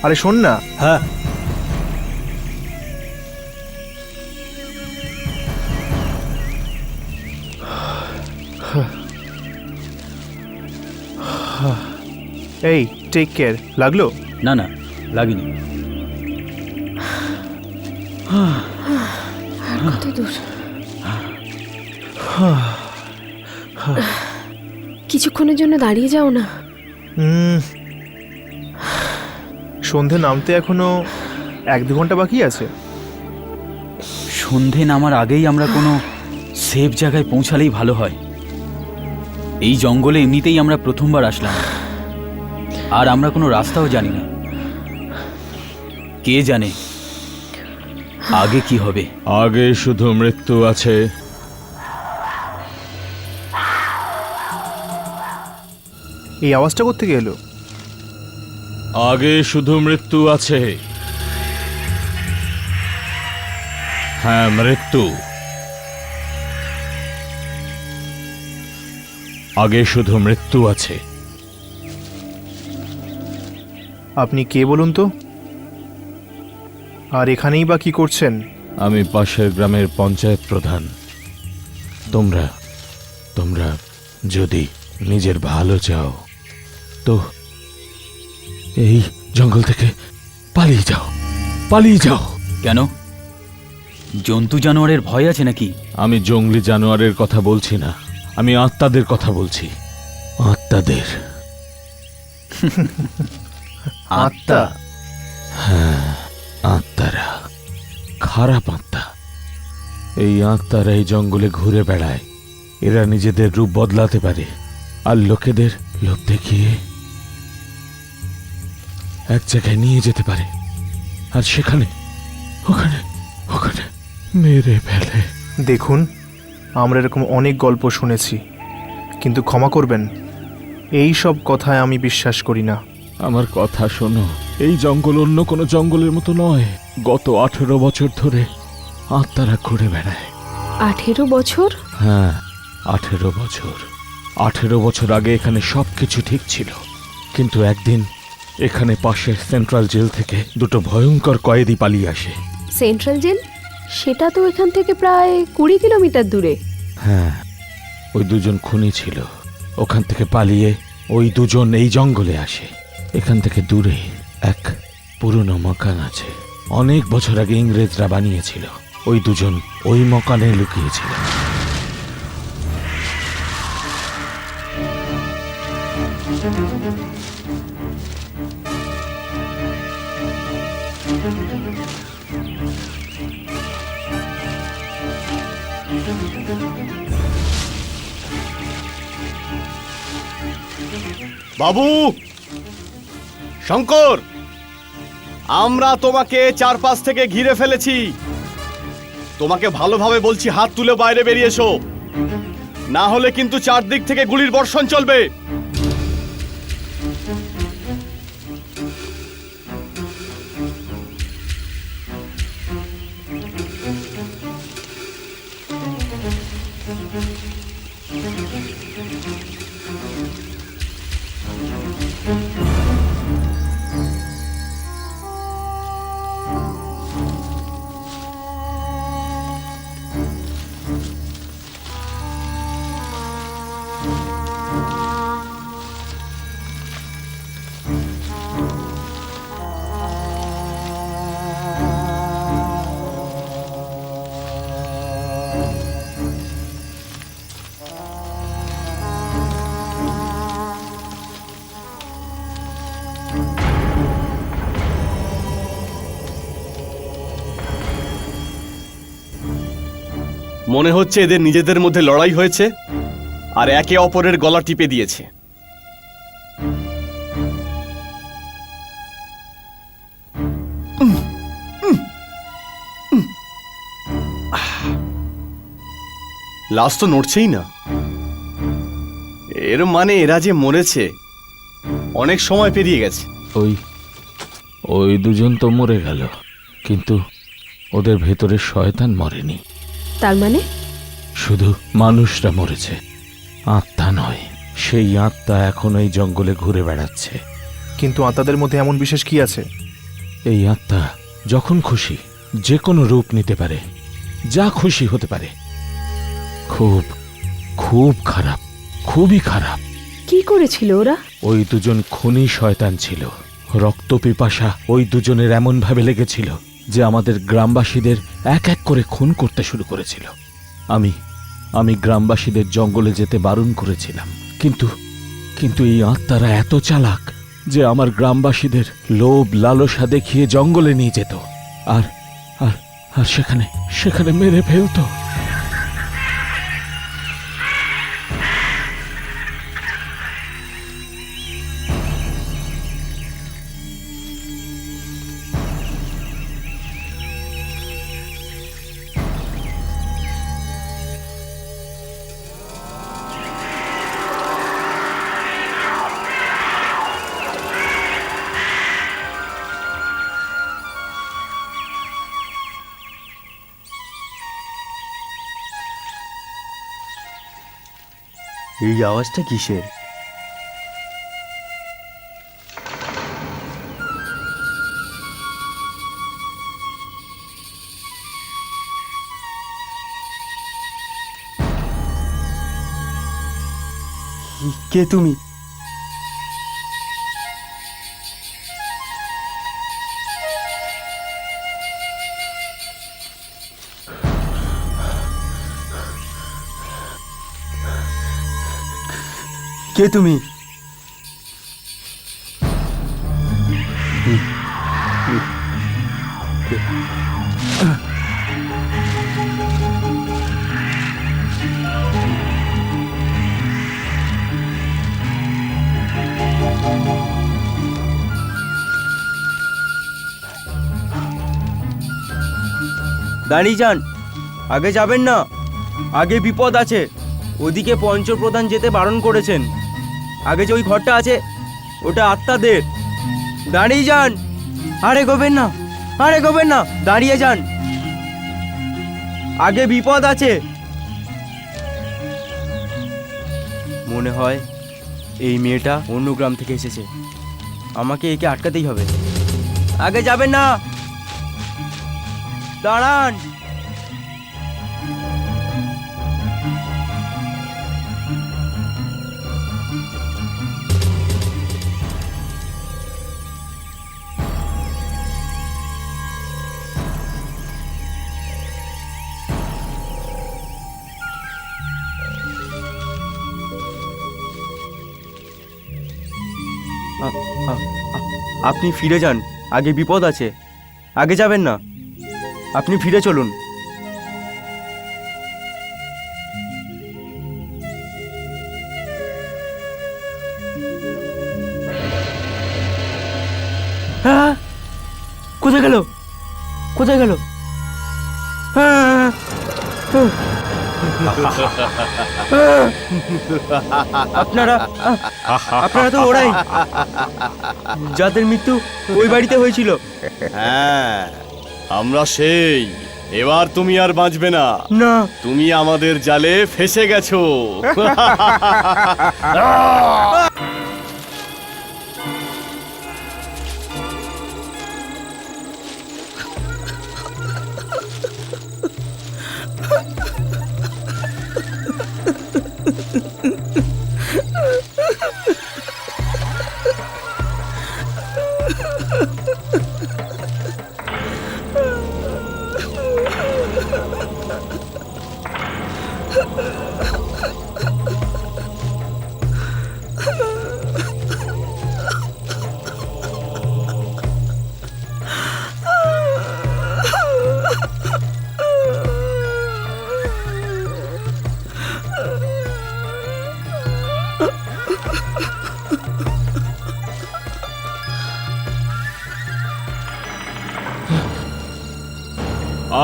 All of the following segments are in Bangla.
আরে শোন না। হ্যাঁ, এই টেক কেয়ার। লাগলো? না না লাগেনি। আর কত দূর? কিছুক্ষণের জন্য দাঁড়িয়ে যাও না। সন্ধে নামতে এখনো 1-2 ঘন্টা বাকি আছে। সন্ধে নামার আগেই আমরা কোনো সেফ জায়গায় পৌঁছালেই ভালো হয়। এই জঙ্গলে এমনিতেই আমরা প্রথমবার আসলাম, আর আমরা কোনো রাস্তাও জানি না। কে জানে আগে কি হবে। আগে শুধু মৃত্যু আছে। এই আওয়াজটা কোত্থেকে এলো? আগে শুধু মৃত্যু আছে। হ্যাঁ, মৃত্যু। আগে শুধু মৃত্যু আছে। আপনি কে বলুন তো? আর এখানেই বা কি করছেন? আমি পাশের গ্রামের পঞ্চায়েত প্রধান। তোমরা যদি নিজের ভালো চাও তো এই জঙ্গল থেকে পালিয়ে যাও। কেন? জন্তু জানোয়ারের ভয় আছে নাকি? আমি জঙ্গলি জানোয়ারের কথা বলছি না, আমি আত্মাদের কথা বলছি। আত্মাদের। আত্মা? হ্যাঁ, আত্মারা। খারাপ আত্মা। এই আত্মারা এই জঙ্গলে ঘুরে বেড়ায়। এরা নিজেদের রূপ বদলাতে পারে আর লোকেদের লোভ দেখিয়ে এক জায়গায় নিয়ে যেতে পারে, আর সেখানে ওখানে মেরে ফেলে। দেখুন, আমরা এরকম অনেক গল্প শুনেছি, কিন্তু ক্ষমা করবেন, এই সব কথায় আমি বিশ্বাস করি না। আমার কথা শোনো, এই জঙ্গল অন্য কোনো জঙ্গলের মতো নয়। গত 18 বছর ধরে আত্মারা ঘুরে বেড়ায়। 18 বছর? হ্যাঁ, 18 বছর। 18 বছর আগে এখানে সবকিছু ঠিক ছিল, কিন্তু একদিন এখানে পাশের সেন্ট্রাল জেল থেকে 2 ভয়ঙ্কর কয়েদি পালিয়ে আসে। Central jail? সেটা তো এখান থেকে প্রায় 20 কিলোমিটার দূরে। হ্যাঁ, ওই 2জন খুনি ছিল। ওখান থেকে পালিয়ে ওই 2জন এই জঙ্গলে আসে। এখান থেকে দূরে এক পুরনো মকান আছে, অনেক বছর আগে ইংরেজরা বানিয়েছিল। ওই 2জন ওই মকানে লুকিয়েছিল। বাবু, শঙ্কর, আমরা তোমাকে চারপাশ থেকে ঘিরে ফেলেছি। তোমাকে ভালোভাবে বলছি, হাত তুলে বাইরে বেরিয়ে এসো, না হলে কিন্তু চারদিক থেকে গুলির বর্ষণ চলবে। মনে হচ্ছে এদের নিজেদের মধ্যে লড়াই হয়েছে আর একে অপরের গলা টিপে দিয়েছে। লাশ তো নড়ছেই না। এর মানে এরা যে মরেছে অনেক সময় পেরিয়ে গেছে। ওই 2জন তো মরে গেল, কিন্তু ওদের ভেতরে শয়তান মরেনি। তার মানে? শুধু মানুষরা মরেছে, আত্মা নয়। সেই আত্মা এখন এই জঙ্গলে ঘুরে বেড়াচ্ছে। কিন্তু আত্মাদের মধ্যে এমন বিশেষ কি আছে এই আত্মা যখন খুশি যে কোনো রূপ নিতে পারে, যা খুশি হতে পারে। খুব খুব খারাপ, খুবই খারাপ। কি করেছিল ওরা? ওই দুজন খুনি শয়তান ছিল। রক্ত পিপাসা ওই দুজনের এমন ভাবে লেগেছিল যে আমাদের গ্রামবাসীদের এক এক করে খুন করতে শুরু করেছিল। আমি গ্রামবাসীদের জঙ্গলে যেতে বারণ করেছিলাম, কিন্তু কিন্তু এই আত্মারা এত চালাক যে আমার গ্রামবাসীদের লোভ লালসা দেখিয়ে জঙ্গলে নিয়ে যেত আর আর আর সেখানে সেখানে মেরে ফেলতো। এই আওয়াজটা কিসের? কে তুমি? কে তুমি? দাঁড়িয়ে যান, আগে যাবেন না, আগে বিপদ আছে। ওদিকে পঞ্চপ্রধান যেতে বারণ করেছেন। আগে যে ওই ঘরটা আছে ওটা আত্মাদের। দাঁড়িয়ে যান, আরে গোবেন না, আরে গোবেন না, দাঁড়িয়ে যান, আগে বিপদ আছে। মনে হয় এই মেয়েটা অন্য গ্রাম থেকে এসেছে, আমাকে একে আটকাতেই হবে। আগে যাবেন না, দাঁড়ান। আপনি ফিরে যান, আগে বিপদ আছে। আগে যাবেন না, আপনি ফিরে চলুন। হ্যাঁ, কোথায় গেল, কোথায় গেল? হ্যাঁ, আপনারা আপনারা তো ওরাই যাদের মৃত্যু ওই বাড়িতে হয়েছিল। হ্যাঁ, আমরা সেই। এবার তুমি আর বাঁচবে না, না, তুমি আমাদের জালে ফেসে গেছো।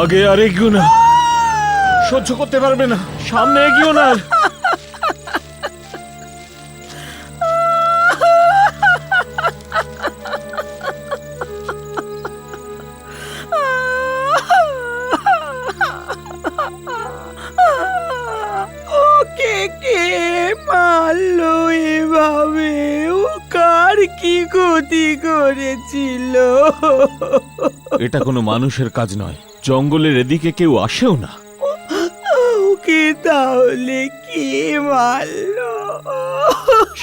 আগে আর এগিও না, সহ্য করতে পারবে না, সামনে এগিও না। ওকে কে মারলো এভাবে? ও কার কি ক্ষতি করেছিল? এটা কোনো মানুষের কাজ নয়। জঙ্গলের এদিকে কেউ আসেও না। ওকে তাহলে কে মারলো?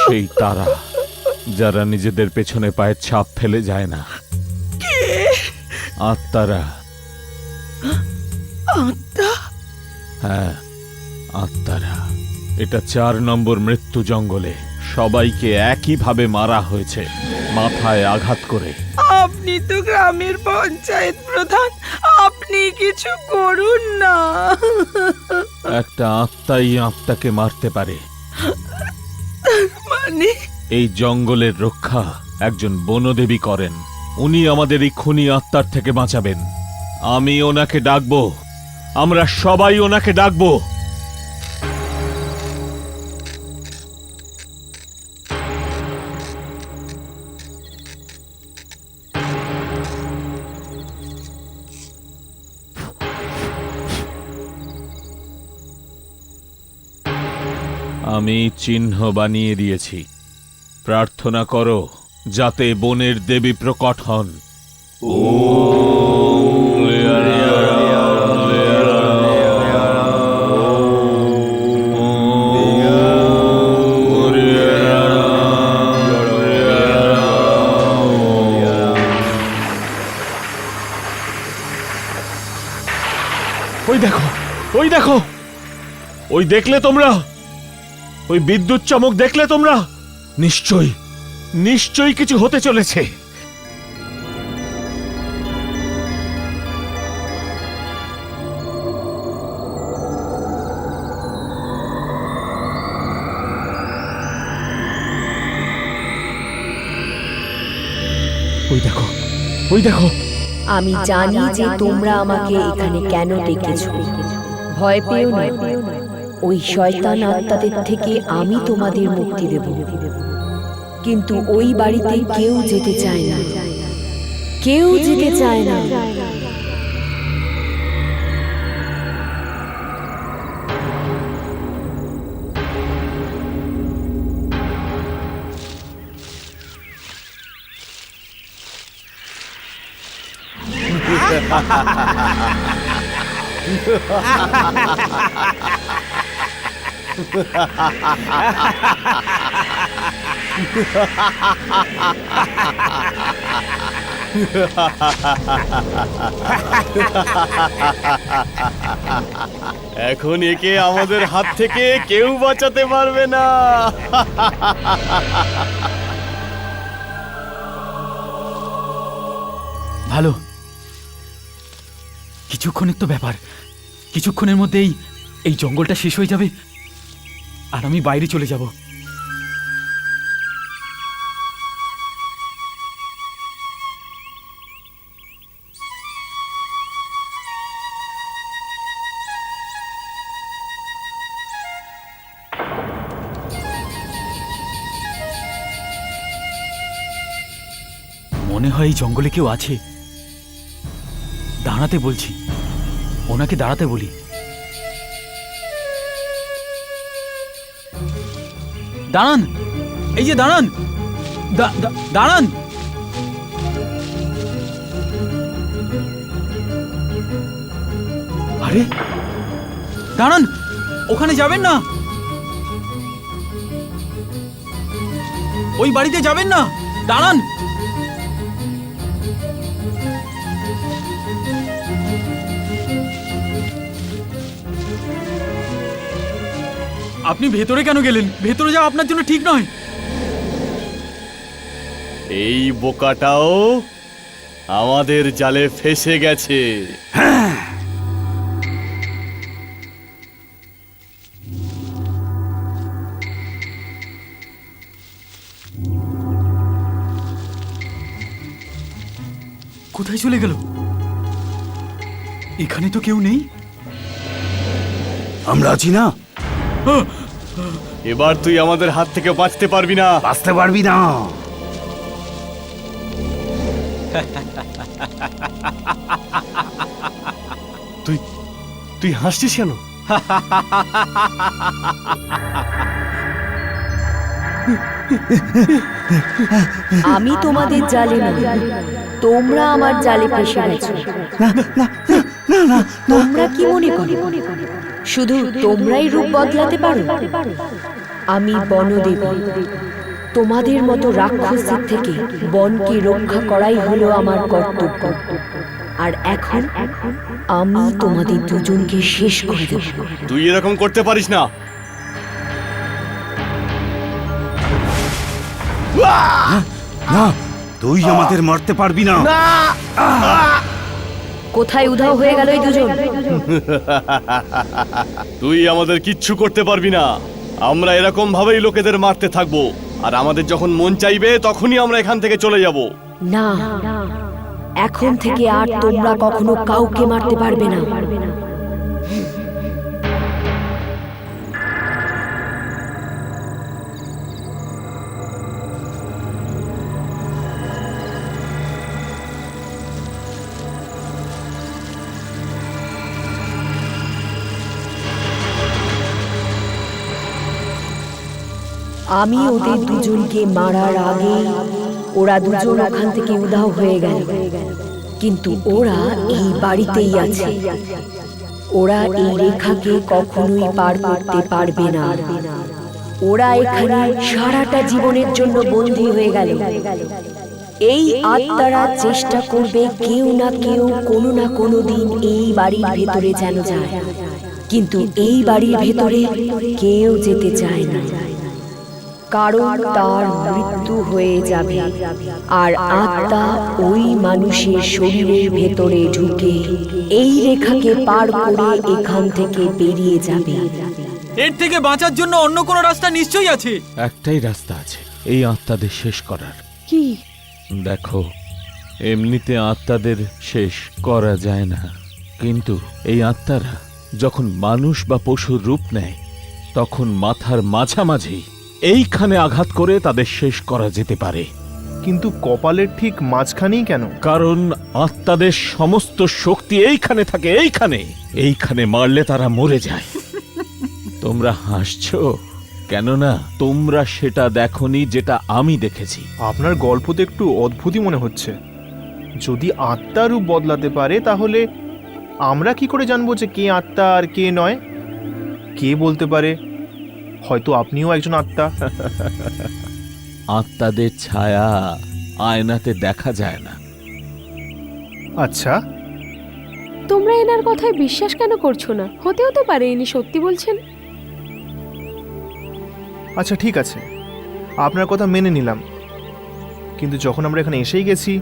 সেই তারা যারা নিজেদের পেছনে পায়ের ছাপ ফেলে যায় না। আত্মারা। আত্মা? হ্যাঁ, আত্মারা। এটা 4 নম্বর মৃত্যু জঙ্গলে। সবাইকে একইভাবে মারা হয়েছে, মাথায় আঘাত করে। আপনি তো গ্রামের পঞ্চায়েত প্রধান, আপনি কিছু করুন না। একটা আত্মাই আত্মাকে মারতে পারে। মানে? এই জঙ্গলের রক্ষা একজন বনদেবী করেন। উনি আমাদের এই খুনি আত্মার থেকে বাঁচাবেন। আমি ওনাকে ডাকবো, আমরা সবাই ওনাকে ডাকবো। আমি চিহ্ন বানিয়ে দিয়েছি। প্রার্থনা করো যাতে বনের দেবী প্রকট হন। ওই দেখো, ওই দেখো, ওই দেখলে তোমরা? ওই বিদ্যুৎ চমক দেখলে তোমরা? নিশ্চয়ই নিশ্চয়ই কিছু হতে চলেছে। ওই দেখো, ওই দেখো। আমি জানি যে তোমরা আমাকে এখানে কেন ডেকেছো। ভয় পেও না, ওই শয়তান আত্মাদের থেকে আমি তোমাদের মুক্তি দেব। কিন্তু ওই বাড়িতে কেউ যেতে চায় না, কেউ যেতে চায় না। এখন একে আমাদের হাত থেকে কেউ বাঁচাতে পারবে না। ভালো, কিছুক্ষণের তো ব্যাপার। কিছুক্ষণের মধ্যেই এই জঙ্গলটা শেষ হয়ে যাবে আর আমি বাইরে চলে যাব। মনে হয় এই জঙ্গলে কেউ আছে। দাঁড়াতে বলছি, ওনাকে দাঁড়াতে বলি। দাঁড়ান, এই যে দাঁড়ান, দাঁড়ান। আরে দাঁড়ান, ওখানে যাবেন না, ওই বাড়িতে যাবেন না, দাঁড়ান। আপনি ভেতরে কেন গেলেন? ভেতরে যাওয়া আপনার জন্য ঠিক নয়। এই বোকাটাও আমাদের জালে ফেসে গেছে। কোথায় চলে গেল? এখানে তো কেউ নেই। আমরা আছি না, এবার তুই আমাদের হাত থেকে বাঁচতে পারবি না। বাঁচতে পারবি না। তুই তুই হাসছিস কেন? আমি তোমাদের জালে না, তোমরা আমার জালে ফেসে গেছো। তোমরা কি মনে করো শুধু তোমরাই রূপ বদলাতে পারো? আমি বনদেবী, তোমাদের মতো রাক্ষসদের থেকে বনকে রক্ষা করাই হলো আমার কর্তব্য। আর এখন আমি তোমাদের দুজনকে শেষ করে দেব। তুই এরকম করতে পারিস না। না, তুই আমাদের মারতে পারবি না। কোথায় উধাও হয়ে গেল এই দুজন? তুই আমাদের কিচ্ছু করতে পারবি না। আমরা এরকম ভাবেই লোকেদের মারতে থাকবো, আর আমাদের যখন মন চাইবে তখনই আমরা এখান থেকে চলে যাব। না, এখন থেকে আর তোমরা কখনো কাউকে মারতে পারবে না। আমি ওদের দুজনকে মারার আগে ওরা দুজন ওখান থেকে উধাও হয়ে গেল, কিন্তু ওরা এই বাড়িতেই আছে। ওরা এই রেখাকে কখনোই পার করতে পারবে না। ওরা এখানে সারাটা জীবনের জন্য বন্দী হয়ে গেল। এই আত্মারা চেষ্টা করবে কেউ না কেউ কোনো না কোনো দিন এই বাড়ির ভেতরে যেন যায়, কিন্তু এই বাড়ির ভেতরে কেউ যেতে চায় না, কারণ তার মৃত্যু হয়ে যাবে আর আত্মা ওই মানুষের শরীরের ভেতরে ঢুকে এই রেখাকে পার করে এখান থেকে বেরিয়ে যাবে। এর থেকে বাঁচার জন্য অন্য কোনো রাস্তা নিশ্চয়ই আছে। একটাই রাস্তা আছে এই আত্মাদের শেষ করার। কি? দেখো, এমনিতে আত্মাদের শেষ করা যায় না, কিন্তু এই আত্মারা যখন মানুষ বা পশুর রূপ নেয় তখন মাথার মাঝামাঝি এইখানে আঘাত করে তাদের শেষ করা যেতে পারে। কিন্তু কপালের ঠিক মাঝখানেই কেন? কারণ আত্মাদের সমস্ত শক্তি এইখানে থাকে, এইখানে মারলে তারা মরে যায়। তোমরা হাসছো কেননা তোমরা সেটা দেখোনি যেটা আমি দেখেছি। আপনার গল্প তো একটু অদ্ভুতই মনে হচ্ছে। যদি আত্মা রূপ বদলাতে পারে তাহলে আমরা কি করে জানবো যে কে আত্মা আর কে নয়? কে বলতে পারে? হয়তো আপনিও একজন আত্মা। আত্মাদের ছায়া আয়নাতে দেখা যায় না। আচ্ছা, তোমরা এনার কথায় বিশ্বাস কেন করছো না? হতেও তো পারে ইনি সত্যি বলছেন। আচ্ছা ঠিক আছে, আপনার কথা মেনে নিলাম, কিন্তু যখন আমরা এখানে এসেই গেছি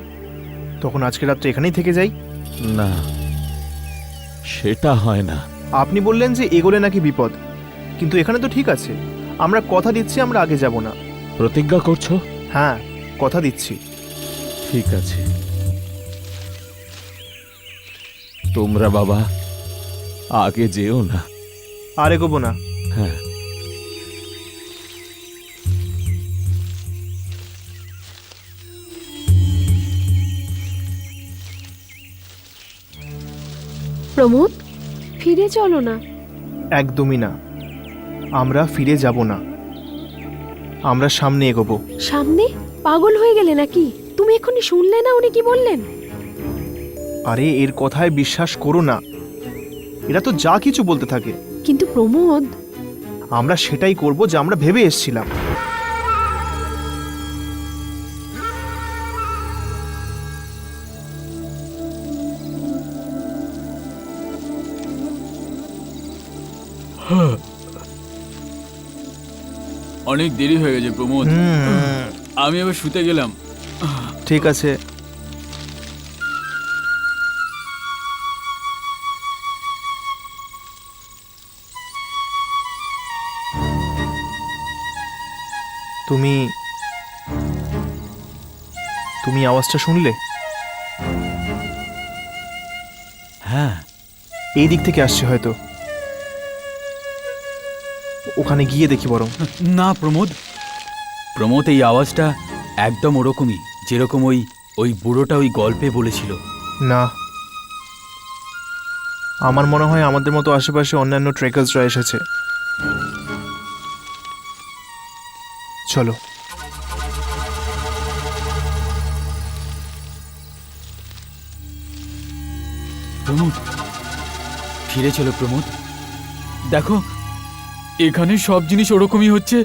তখন আজকে রাত্রে এখানেই থেকে যাই। না, সেটা হয় না। আপনি বললেন যে এগোলে নাকি বিপদ, কিন্তু এখানে তো ঠিক আছে। আমরা কথা দিচ্ছি আমরা আগে যাব না। প্রতিজ্ঞা করছো? হ্যাঁ, কথা দিচ্ছি। ঠিক আছে, তোমরা বাবা আগে যেও না। আর এগোবো না। হ্যাঁ, প্রমোদ, ফিরে চলো না। একদমই না, আমরা ফিরে যাব না, আমরা সামনে এগোবো। সামনে? পাগল হয়ে গেলে নাকি? তুমি এখনই শুনলে না উনি কি বললেন? আরে এর কথায় বিশ্বাস করো না, এরা তো যা কিছু বলতে থাকে। কিন্তু প্রমোদ, আমরা সেটাই করব যা আমরা ভেবে এসেছিলাম। অনেক দেরি হয়ে গেছে প্রমোদ, আমি এবার শুতে গেলাম। ঠিক আছে, তুমি তুমি আওয়াজটা শুনলে? হ্যাঁ, এই দিক থেকে আসছে হয়তো। ওখানে গিয়ে দেখি বরং। না প্রমোদ, এই আওয়াজটা একদম ওরকমই যেরকম ওই বুড়োটা ওই গল্পে বলেছিল। না, আমার মনে হয় আমাদের মতো আশেপাশে অন্যান্য ট্রেকার্সরা এসেছে। চলো। প্রমোদ, ফিরে চলো প্রমোদ। দেখো, এখানে সব জিনিস ওরকমই হচ্ছে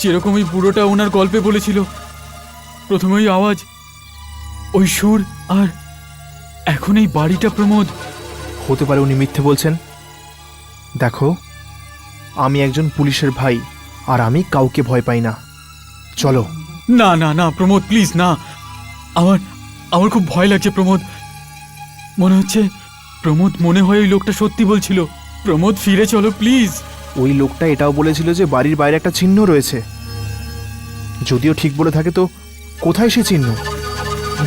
যেরকম ওই বুড়োটা ওনার গল্পে বলেছিল। প্রথমে ওই আওয়াজ, ওই সুর, আর এখন এই বাড়িটা। প্রমোদ, হতে পারে উনি মিথ্যে বলছেন। দেখো, আমি একজন পুলিশের ভাই, আর আমি কাউকে ভয় পাই না। চলো। না না না প্রমোদ, প্লিজ না। আমার আমার খুব ভয় লাগছে প্রমোদ। মনে হচ্ছে প্রমোদ, মনে হয় ওই লোকটা সত্যি বলছিল। প্রমোদ, ফিরে চলো প্লিজ। ওই লোকটা এটাও বলেছিল যে বাড়ির বাইরে একটা চিহ্ন রয়েছে। যদিও ঠিক বলে থাকে তো কোথায় সে চিহ্ন?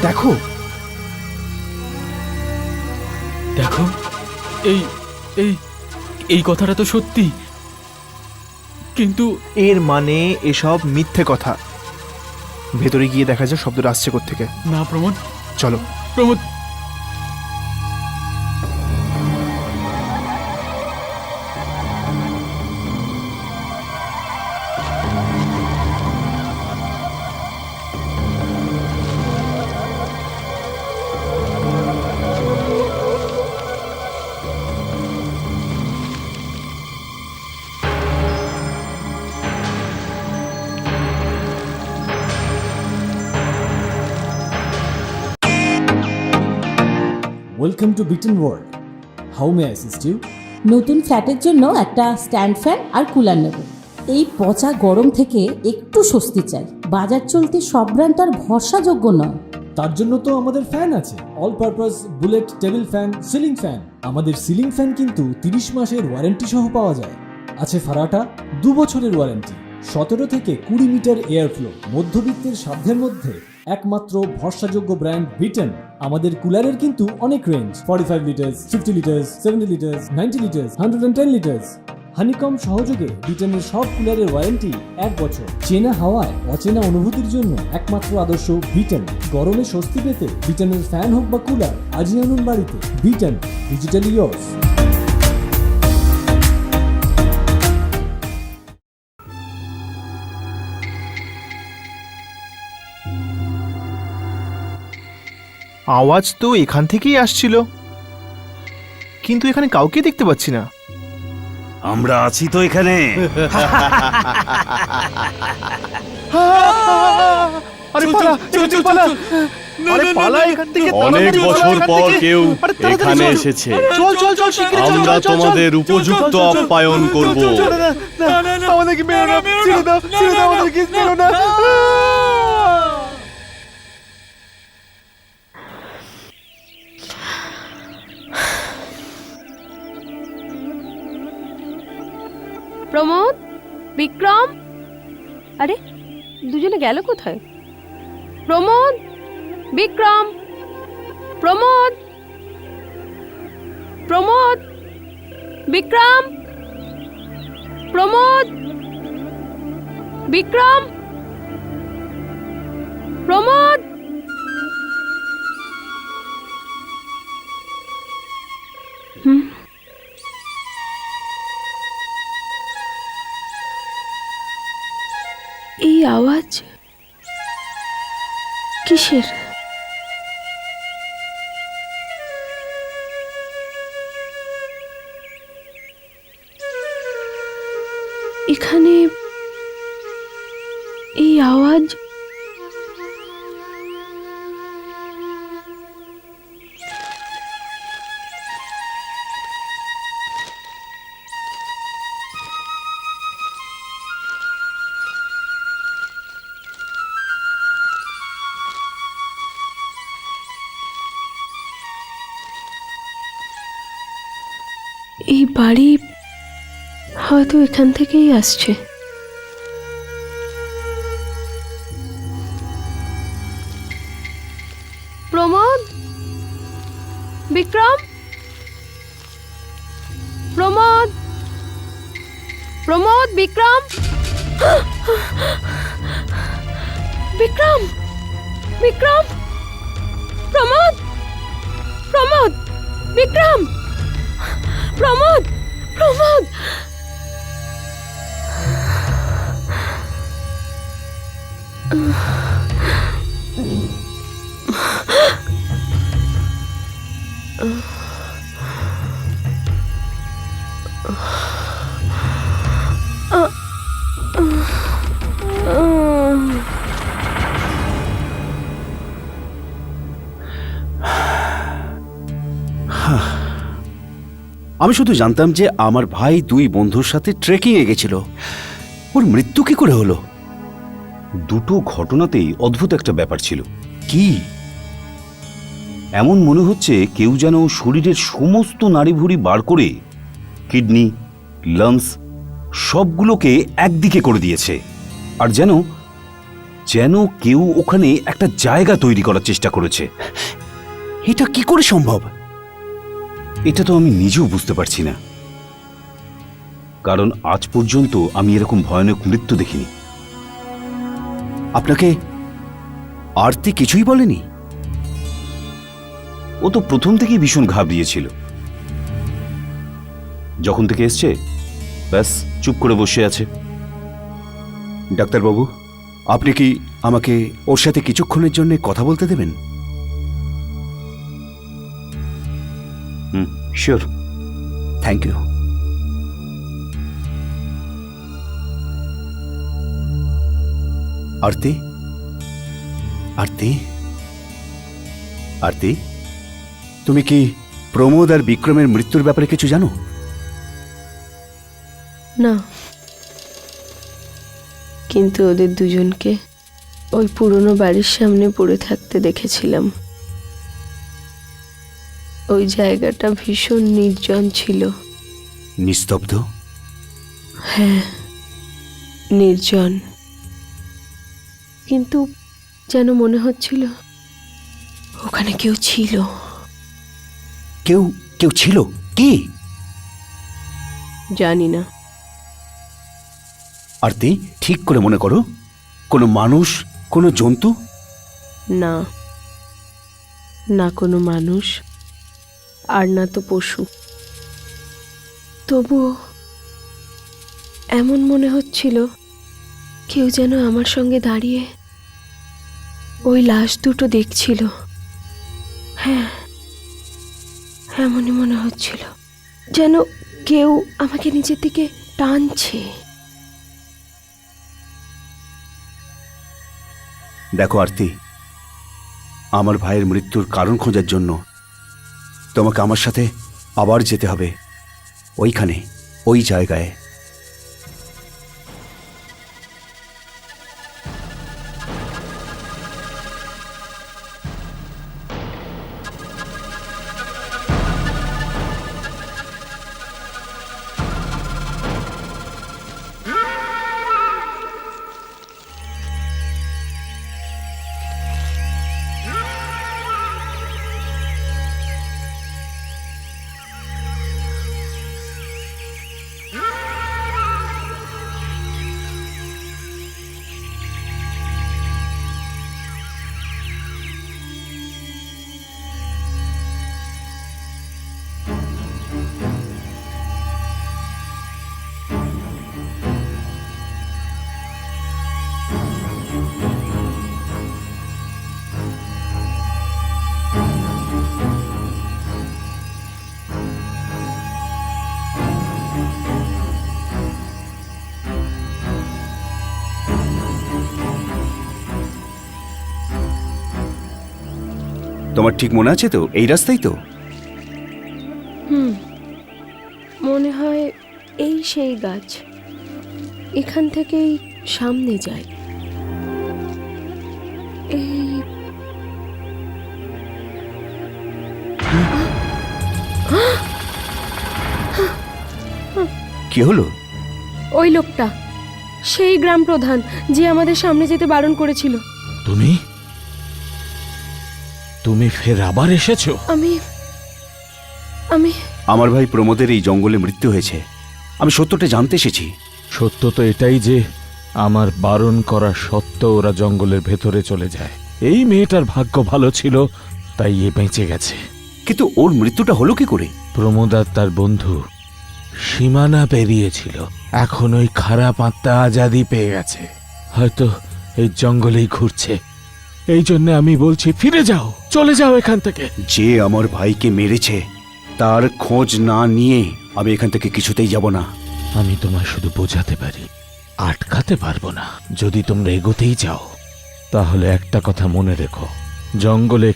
দেখো। দেখো, এই এই এই কথাটা তো সত্যি, কিন্তু এর মানে এসব মিথ্যে কথা। ভেতরে গিয়ে দেখা যায় শব্দটা আসছে কোত্থেকে। না প্রমোদ, চলো। Pramod. Welcome to Beaten World. How may I assist you? নতুন ফ্ল্যাটের জন্য একটা স্ট্যান্ড ফ্যান আর কুলার নেব। এই পচা গরম থেকে একটু স্বস্তি চাই। বাজার চলতে সব ব্র্যান্ড আর ভরসাযোগ্য নয়। তার জন্য তো আমাদের ফ্যান আছে, all purpose bullet table fan, ceiling fan. আমাদের সিলিং ফ্যান কিন্তু 30 মাসের ওয়ারেন্টি সহ পাওয়া যায়। আছে ফারাটা 2 বছরের ওয়ারেন্টি, 17 থেকে 20 মিটার এয়ার ফ্লো। মধ্যবিত্তের সাধ্যের মধ্যে একমাত্র ভরসাযোগ্য ব্র্যান্ড বিটেন। আমাদের কুলারের কিন্তু অনেক range, 45 litres, 50 litres, 70 litres, 90 litres, 110 litres. Honeycomb সহযোগে বিটেনের সব কুলারের ওয়ারেন্টি 1 বছর। চেনা হাওয়ায় অচেনা অনুভূতির জন্য একমাত্র আদর্শ বিটেন। গরমে স্বস্তি পেতে বিটেনের ফ্যান হোক বা কুলার, আজই আনুন বাড়িতে। Beaten, digitally yours. আওয়াজ তো এখান থেকেই আসছিল, কিন্তু এখানে কাউকে দেখতে পাচ্ছি না। আমরা আছি তো এখানে। আরে পালা, চল পালা। আরে পালা এখান থেকে। অনেক বছর পর কেউ এখানে এসেছে। চল চল চল, শিগগিরই চল। আমরা তোমাদের উপযুক্ত আপ্যায়ন করব। আমাদেরকে মেরো না, ছেড়ে দাও, ছেড়ে দাও, আমাদেরকে মেরো না। প্রমোদ, বিক্রম, আরে দুজনে গেল কোথায়? প্রমোদ, বিক্রম, প্রমোদ, প্রমোদ, বিক্রম, প্রমোদ, বিক্রম, প্রমোদ। এই আওয়াজ কিসের? এখানে এই আওয়াজ এই বাড়ি হয়তো এখান থেকেই আসছে। প্রমোদ, বিক্রম, প্রমোদ, প্রমোদ, বিক্রম, বিক্রম, বিক্রম, প্রমোদ, প্রমোদ, বিক্রম, প্রমোদ, প্রমোদ। আমি শুধু জানতাম যে আমার ভাই 2 বন্ধুর সাথে ট্রেকিংয়ে গেছিল। ওর মৃত্যু কি করে হলো? দুটো ঘটনাতেই অদ্ভুত একটা ব্যাপার ছিল। কি? এমন মনে হচ্ছে কেউ যেন শরীরের সমস্ত নাড়িভুড়ি বার করে কিডনি, লাংস সবগুলোকে একদিকে করে দিয়েছে, আর যেন যেন কেউ ওখানে একটা জায়গা তৈরি করার চেষ্টা করেছে। এটা কি করে সম্ভব? এটা তো আমি নিজেও বুঝতে পারছি না, কারণ আজ পর্যন্ত আমি এরকম ভয়ানক মৃত্যু দেখিনি। আপনাকে আরতি কিছুই বলেনি? ও তো প্রথম থেকেই ভীষণ ঘাবড়িয়েছিল। যখন থেকে এসছে ব্যাস চুপ করে বসে আছে। ডাক্তারবাবু, আপনি কি আমাকে ওর সাথে কিছুক্ষণের জন্য কথা বলতে দেবেন? Sure, thank you. Arati, Arati, Arati, তুমি কি প্রমোদ আর বিক্রমের মৃত্যুর ব্যাপারে কিছু জানো? না, কিন্তু ওদের দুজনকে ওই পুরনো বাড়ির সামনে পড়ে থাকতে দেখেছিলাম। ওই জায়গাটা ভীষণ নির্জন ছিল। নিস্তব্ধ? হ্যাঁ, নির্জন, কিন্তু যেন মনে হচ্ছিল ওখানে কেউ ছিল। কেউ কেউ ছিল? কি? জানি না। আরতি, ঠিক করে মনে করো, কোনো মানুষ, কোনো জন্তু? না, না কোনো মানুষ, আর না তো পশু। তবুও এমন মনে হচ্ছিল কেউ যেন আমার সঙ্গে দাঁড়িয়ে ওই লাশ দুটো দেখছিল। হ্যাঁ, এমনই মনে হচ্ছিল, যেন কেউ আমাকে নিজের দিকে টানছে। দেখো আরতি, আমার ভাইয়ের মৃত্যুর কারণ খোঁজার জন্য তোমাকে আমার সাথে আবার যেতে হবে, ওইখানে, ওই জায়গায়। তোমার ঠিক মনে আছে তো? এই রাস্তাই তো? মনে হয় এই সেই গাছ, এখান থেকেই সামনে যায়। এই কি হলো? ওই লোকটা, সেই গ্রাম প্রধান যে আমাদের সামনে যেতে বারণ করেছিল। তুমি তুমি ফের আবার এসেছো? আমি আমি আমার ভাই প্রমোদের এই জঙ্গলে মৃত্যু হয়েছে। আমি সত্যটা জানতে এসেছি। সত্য তো এটাই যে আমার বারণ করা সত্ত্বেও ওরা জঙ্গলের ভেতরে চলে যায়। এই মেয়েটার ভাগ্য ভালো ছিল, তাই এ বেঁচে গেছে। কিন্তু ওর মৃত্যুটা হলো কি করে? প্রমোদ আর তার বন্ধু সীমানা পেরিয়েছিল, এখন ওই খারাপ আত্মা আজাদি পেয়ে গেছে, হয়তো এই জঙ্গলেই ঘুরছে। এই জন্য আমি বলছি ফিরে যাও, চলে যাও এখান থেকে। যে আমার ভাইকে মেরেছে তার খোঁজ না নিয়ে আমি এখান থেকে কিছুতেই যাব না। আমি তোমায় শুধু বোঝাতে পারি, আটকাতে পারবো না। যদি তোমরা এগোতেই যাও তাহলে একটা কথা মনে রেখো, জঙ্গলে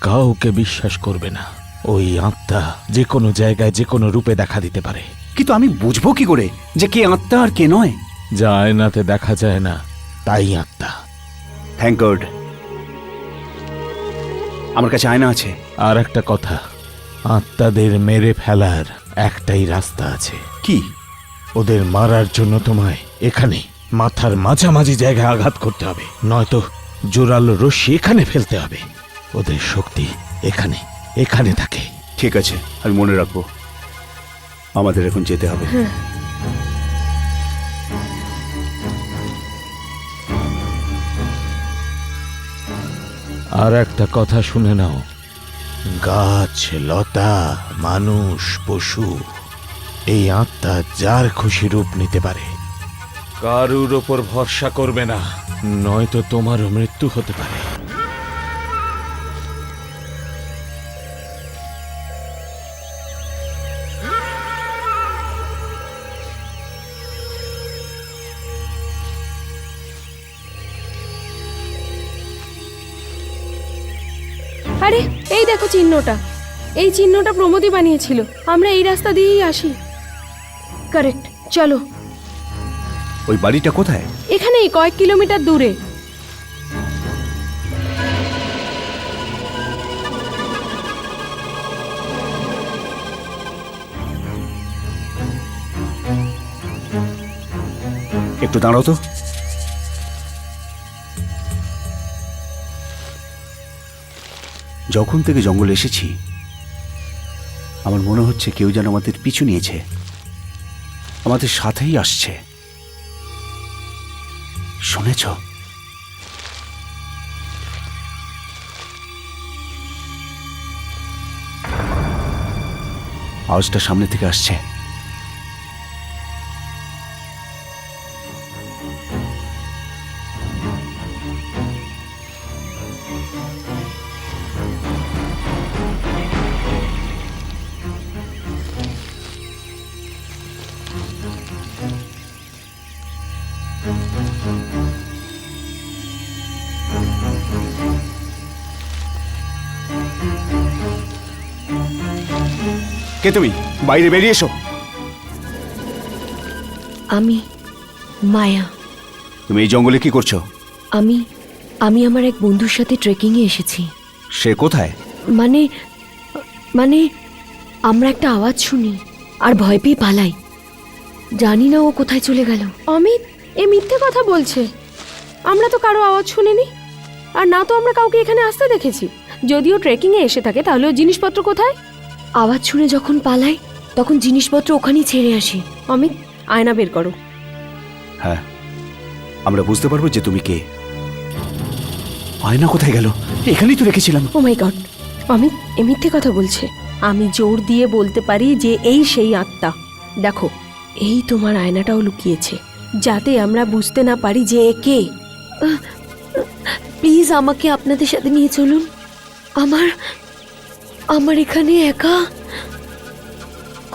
কাউকে বিশ্বাস করবে না। ওই আত্মা যে কোনো জায়গায় যে কোনো রূপে দেখা দিতে পারে। কিন্তু আমি বুঝবো কি করে যে কে আত্মা আর কে নয়? যা আয়নাতে দেখা যায় না তাই আত্মা। থ্যাংক গড আমার কাছে আয়না আছে। আর একটা কথা, আত্মাদের মেরে ফেলার একটাই রাস্তা আছে। কি? ওদের মারার জন্য তোমায় এখানে মাথার মাঝামাঝি জায়গায় আঘাত করতে হবে, নয়তো জোরালো রশ্মি এখানে ফেলতে হবে। ওদের শক্তি এখানে এখানে থাকে। ঠিক আছে, আমি মনে রাখবো। আমাদের এখন যেতে হবে। আর একটা কথা শুনে নাও, গাছ, লতা, মানুষ, পশু, এই আত্মা যার খুশি রূপ নিতে পারে। কারুর ওপর ভরসা করবে না, নয়তো তোমারও মৃত্যু হতে পারে। আরে এই দেখো চিহ্নটা, এই চিহ্নটা প্রমোদই বানিয়েছিল। আমরা এই রাস্তা দিয়েই আসি। কারেক্ট, চলো। ওই বাড়িটা কোথায়? এখানেই কয়েক কিলোমিটার দূরে। একটু দাঁড়াও তো। যখন থেকে জঙ্গলে এসেছি আমার মনে হচ্ছে কেউ যেন আমাদের পিছু নিয়েছে, আমাদের সাথেই আসছে। শুনেছ? আওয়াজটা সামনে থেকে আসছে। কে তুমি? বাইরে বেরিয়ে এসো। আমি মায়া। তুমি এই জঙ্গলে কি করছো? আমি আমি আমার এক বন্ধুর সাথে ট্রেকিংয়ে এসেছি। সে কোথায়? মানে মানে আমরা একটা আওয়াজ শুনি আর ভয় পেয়ে পালাই। জানি না ও কোথায় চলে গেল। অমিত এ মিথ্যে কথা বলছে। আমরা তো কারো আওয়াজ শুনিনি, আর না তো আমরা কাউকে এখানে আসতে দেখেছি। যদিও ট্রেকিংয়ে এসে থাকে, তাহলে ওর জিনিসপত্র কোথায়? আওয়াজ শুনে যখন পালাই তখন জিনিসপত্র ওখানেই ছেড়ে আসি। অমিত, আয়না বের করো। হ্যাঁ, আমরা বুঝতে পারবো যে তুমি কে। আয়না কোথায় গেল? এখানেই তো রেখেছিলাম। ও মাই গড, অমিত এ মিথ্যে কথা বলছে। আমি জোর দিয়ে বলতে পারি যে এই সেই আত্মা। দেখো, এই তোমার আয়নাটাও লুকিয়েছে, যাতে আমরা বুঝতে না পারি যে এ কে। প্লিজ আমাকে আপনাদের সাথে নিয়ে চলুন। আমার এখানে একা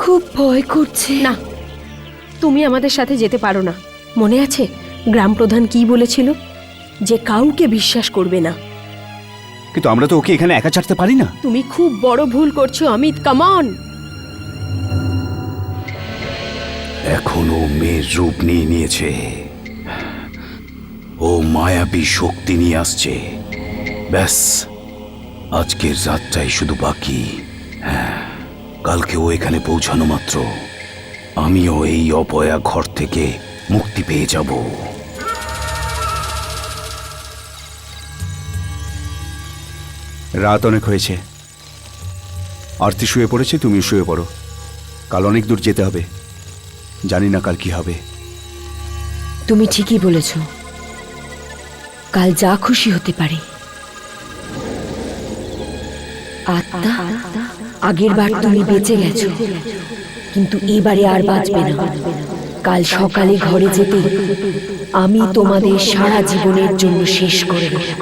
খুব ভয় করছে। না, তুমি আমাদের সাথে যেতে পারো না। মনে আছে গ্রাম প্রধান কি বলেছিল? যে কাউকে বিশ্বাস করবে না। কিন্তু আমরা তো ওকে এখানে একা ছাড়তে পারি না। তুমি খুব বড় ভুল করছো অমিত, কাম অন। এখনো মেয়ের রূপ নিয়ে নিয়েছে। ও মায়াবী শক্তি নিয়ে আসছে। ব্যাস, আজকের রাতটাই শুধু বাকি। হ্যাঁ, কালকে ও এখানে পৌঁছানো মাত্র আমিও এই অপয়া ঘর থেকে মুক্তি পেয়ে যাব। রাত অনেক হয়েছে, আরতি শুয়ে পড়েছে, তুমি শুয়ে পড়ো। কাল অনেক দূর যেতে হবে, জানি না কাল কি হবে। তুমি ঠিকই বলেছ, কাল যা খুশি হতে পারে। আত্মা, আগের বার তুমি বেঁচে গেছো, কিন্তু এবারে আর বাঁচবে না। কাল সকালে ঘরে যেতে আমি তোমাদের সারা জীবনের জন্য শেষ করে দেব।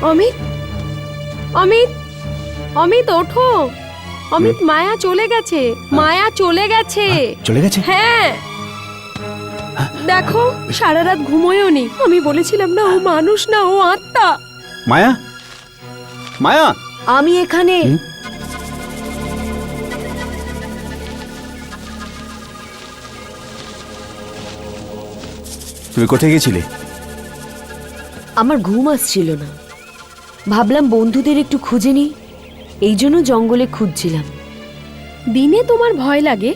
অমিত, অমিত, অমিত ওঠো। অমিত, মায়া চলে গেছে, মায়া চলে গেছে। চলে গেছে? হ্যাঁ, দেখো সারা রাত ঘুমোয়ও নি। আমি বলেছিলাম না ও মানুষ না, ও আত্মা। মায়া, মায়া, আমি এখানে। তুমি কোথায় গেছিলে? আমার ঘুম আসছিল না, ভাবলাম বন্ধুদের একটু খুঁজে নিই, এই জন্য জঙ্গলে খুঁজছিলাম। দিনে তোমার ভয় লাগে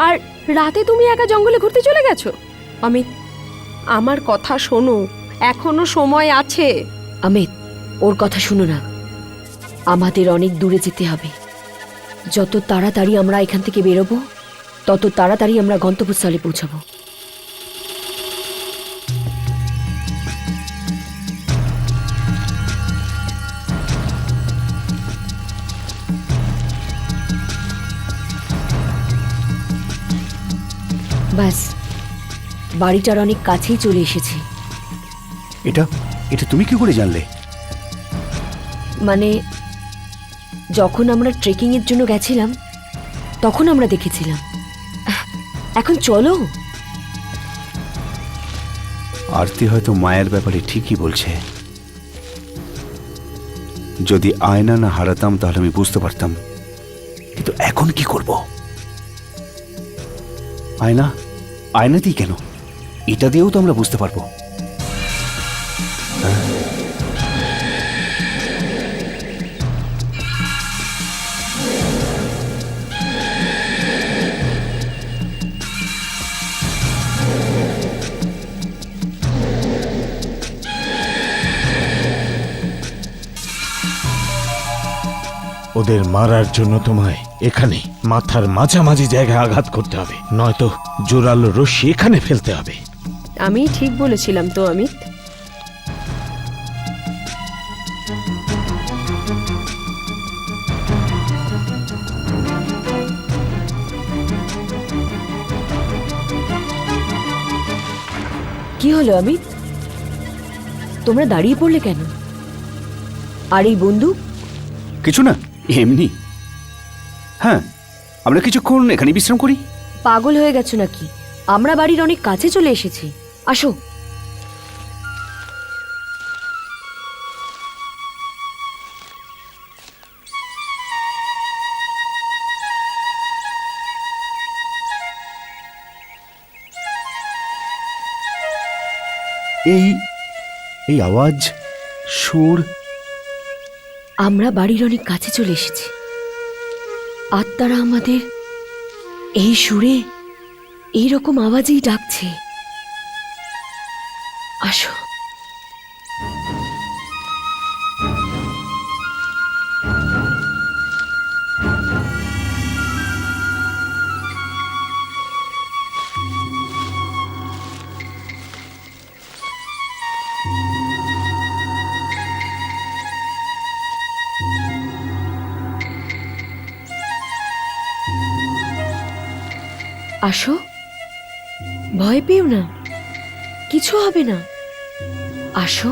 আর রাতে তুমি একা জঙ্গলে ঘুরতে চলে গেছো। অমিত, আমার কথা শোনো, এখনো সময় আছে। অমিত, ওর কথা শুনো না, আমাদের অনেক দূরে যেতে হবে। যত তাড়াতাড়ি আমরা এখান থেকে বেরোবো তত তাড়াতাড়ি আমরা গন্তব্যস্থলে পৌঁছাবো। ব্যাস, বাড়িটার অনেক কাছেই চলে এসেছি। এটা এটা তুমি কি করে জানলে? মানে যখন আমরা ট্রেকিং এর জন্য গেছিলাম তখন আমরা দেখেছিলাম। এখন চলো। আরতি হয়তো মায়ের ব্যাপারে ঠিকই বলছে। যদি আয়না না হারাতাম তাহলে আমি বুঝতে পারতাম, কিন্তু এখন কি করব? আয়না, আয়না দিই কেন? এটা দিয়েও তো আমরা বুঝতে পারবো। ওদের মারার জন্য তোমায় এখানে মাথার মাঝামাঝি জায়গায় আঘাত করতে হবে, নয়তো জোরালো রশ্মি এখানে ফেলতে হবে। আমি ঠিক বলেছিলাম তো অমিত। কি হলো অমিত, তোমরা দাঁড়িয়ে পড়লে কেন? আর এই বন্দুক? কিছু না, এমনি। হ্যাঁ, আমরা কিছুক্ষণ এখানে বিশ্রাম করি। পাগল হয়ে গেছো নাকি? আমরা বাড়ির অনেক কাছে চলে এসেছি, আসো। এই এই আওয়াজ, সুর। আমরা বাড়ির অনেক কাছে চলে এসেছি। আত্মারা আমাদের এই সুরে, এইরকম আওয়াজেই ডাকছে। আসো। আসো, ভয় পেও না, কিছু হবে না। আসো।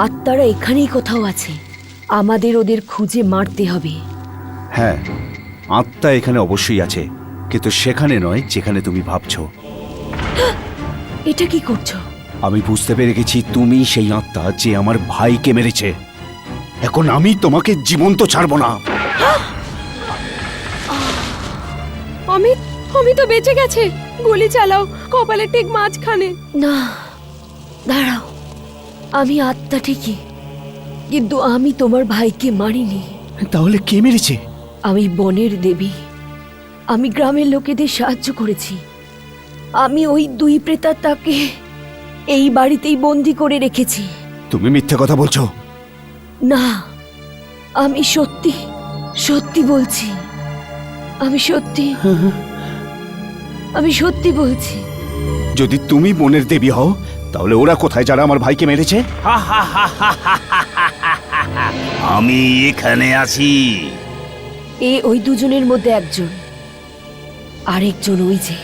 আত্মারা এখানেই কোথাও আছে, আমাদের ওদের খুঁজে মারতে হবে। হ্যাঁ, আত্মা এখানে অবশ্যই আছে, কিন্তু সেখানে নয় যেখানে তুমি ভাবছো। এটা কি করছো? আমি বুঝতে পেরে গেছি তুমি সেই আত্মা যে আমার ভাইকে মেরেছে। এখন আমি তোমাকে জীবন্ত ছাড়বো না। অমিত, অমিত তো বেঁচে গেছে। গুলি চালাও, কপালে ঠিক মাঝখানে। না, দাঁড়াও, আমি আত্মা ঠিকই, কিন্তু আমি তোমার ভাইকে মারিনি। তাহলে কে মেরেছে? আমি বনের দেবী, আমি গ্রামের লোকেদের সাহায্য করেছি। আমি ওই দুই প্রেতাত্মাকে এই বাড়িতেই বন্দি করে রেখেছি। তুমি মিথ্যে কথা বলছো। না, আমি সত্যি সত্যি বলছি, আমি সত্যি বলছি। যদি তুমি বনের দেবী হও তাহলে ওরা কোথায় যারা আমার ভাইকে মেরেছে? আমি এখানে আছি। ওই দুজনের মধ্যে একজন, আরেকজন ওই যে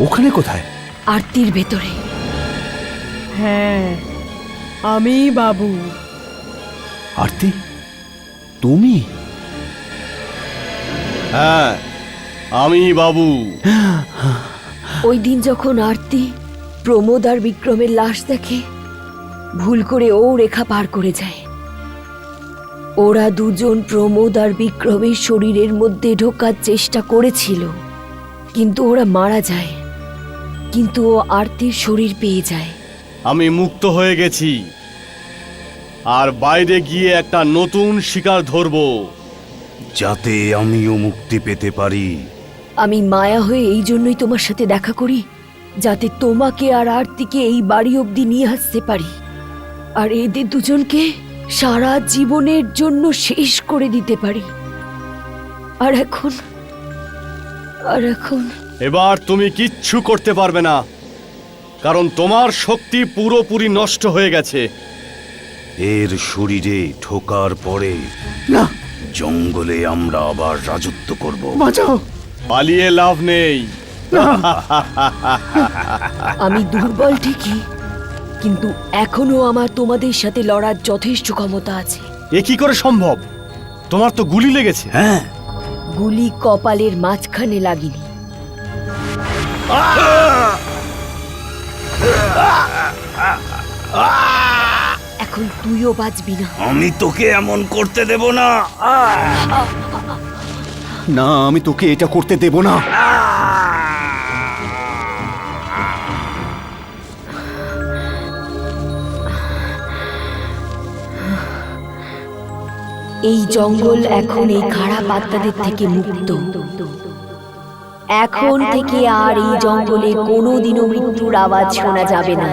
ওখানে কোথায়? আরতির ভেতরে। হ্যাঁ, আমি বাবু। আরতি, তুমি? হ্যাঁ, আমি বাবু। ওই দিন যখন আরতি প্রমোদ আর বিক্রমের লাশ দেখে, ভুল করে ও রেখা পার করে যায়। ওরা দুজন প্রমোদ আর বিক্রমের শরীরের মধ্যে ঢোকার চেষ্টা করেছিল, কিন্তু ওরা মারা যায়। কিন্তু ও আরতির শরীর পেয়ে যায়। আমি মুক্ত হয়ে গেছি, আর বাইরে গিয়ে একটা নতুন শিকার ধরবো, যাতে আমিও মুক্তি পেতে পারি। আমি মায়া হয়ে এই জন্যই তোমার সাথে দেখা করি, যাতে তোমাকে আর আরতিকে এই বাড়ি অবধি নিয়ে আসতে পারি, আর এদের দুজনকে সারা জীবনের জন্য শেষ করে দিতে পারি। আর এখন এবার তুমি কিচ্ছু করতে পারবে না, কারণ তোমার শক্তি পুরোপুরি নষ্ট হয়ে গেছে। এর শরীরে ঢোকার পরে না, জঙ্গলে আমরা আবার রাজত্ব করব। বাঁচাও! পালিয়ে লাভ নেই। আমি দুর্বল ঠিকই, কিন্তু এখনো আমার তোমাদের সাথে লড়ার যথেষ্ট ক্ষমতা আছে। এ কি করে সম্ভব? তোমার তো গুলি লেগেছে। হ্যাঁ, গুলি কপালের মাঝখানে লাগেনি। এখন তুইও বাঁচবি না। আমি তোকে এমন করতে দেব না। না, আমি তোকে এটা করতে দেব না। এই জঙ্গল এখন এই খারাপ আত্মাদের থেকে মুক্ত। এখন থেকে আর এই জঙ্গলে কোনোদিনও মৃত্যুর আওয়াজ শোনা যাবে না।